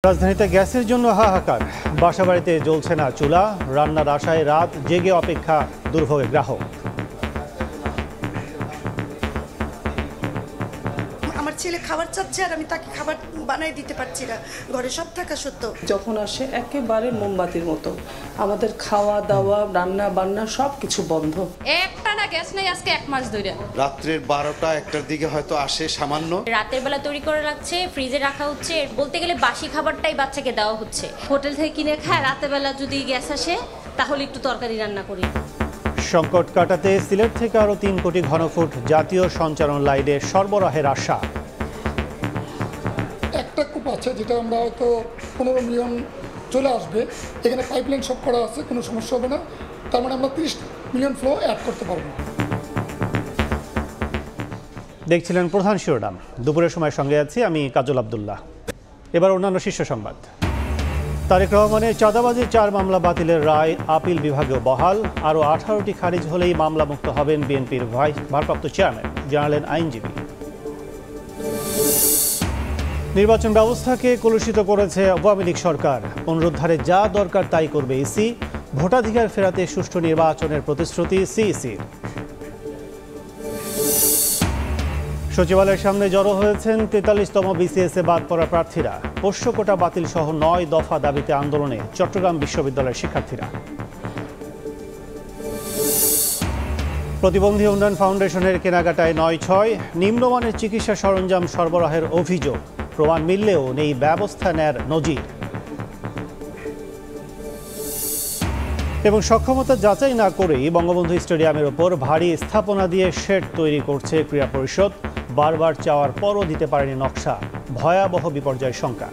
রাজধানীতে গ্যাসের জন্য হাহাকার, বাসাবাড়িতে জ্বলছে না চুলা, রান্নার আশায় রাত জেগে অপেক্ষা, দুর্ভোগে গ্রাহক। আমার ছেলে খাবার চাচ্ছে আর আমি তাকে খাবার বানাই দিতে পারছি না, ঘরে সব থাকা সত্ত্বেও। যখন আসে একেবারে মোমবাতির মতো, আমাদের খাওয়া দাওয়া রান্না বান্না সব কিছু বন্ধ। একটা না গ্যাস নাই আজকে 1 মাস ধরে। রাত্রের 12টা 1টার দিকে হয়তো আসে সামান্য। রাতের বেলা তৈরি করে রাখছে, ফ্রিজে রাখা হচ্ছে, বলতে গেলে বাসি খাবারটাই বাচ্চাকে দেওয়া হচ্ছে। হোটেল থেকে কিনে খায়, রাতের বেলা যদি গ্যাস আসে তাহলে একটু তরকারি রান্না করি। সংকট কাটাতে সিলেট থেকে আরও 3 কোটি ঘনফুট জাতীয় সঞ্চারণ লাইনে সরবরাহের আশা। একটা কূপ আছে যেটা আমরা হয়তো 15 মিলিয়ন চলে আসবে, এখানে পাইপলাইন সব করা আছে, কোনো সমস্যা হবে না। তার মানে আমরা 30 মিলিয়ন ফ্লো অ্যাড করতে পারবো। দেখছিলেন প্রধান শিরোনাম, দুপুরের সময় সঙ্গে আছি আমি কাজল আব্দুল্লাহ। এবার অন্যান্য শীর্ষ সংবাদ। তারেক রহমানের চাঁদাবাজির 4 মামলা বাতিলের রায় আপিল বিভাগেও বহাল। আরও 18টি খারিজ হলেই মামলা মুক্ত হবেন বিএনপির ভারপ্রাপ্ত চেয়ারম্যান, জানালেন আইনজীবী। নির্বাচন ব্যবস্থাকে কলুষিত করেছে আওয়ামী লীগ সরকার, পুনরুদ্ধারে যা দরকার তাই করবে ইসি। ভোটাধিকার ফেরাতে সুষ্ঠু নির্বাচনের প্রতিশ্রুতি সিইসির। সচিবালয়ের সামনে জড়ো হয়েছেন 43তম বিসিএসে বাদ পড়া প্রার্থীরা। পোষ্য কোটা বাতিল সহ 9 দফা দাবিতে আন্দোলনে চট্টগ্রাম বিশ্ববিদ্যালয়ের শিক্ষার্থীরা। প্রতিবন্ধী উন্নয়ন ফাউন্ডেশনের কেনাকাটায় 9/6, নিম্নমানের চিকিৎসা সরঞ্জাম সরবরাহের অভিযোগ, প্রমাণ মিললেও নেই ব্যবস্থা নেয়ার নজির। এবং সক্ষমতা যাচাই না করেই বঙ্গবন্ধু স্টেডিয়ামের ওপর ভারী স্থাপনা দিয়ে শেড তৈরি করছে ক্রীড়া পরিষদ। বারবার চাওয়ার পরও দিতে পারেনি নকশা, ভয়াবহ বিপর্যয়ের শঙ্কা।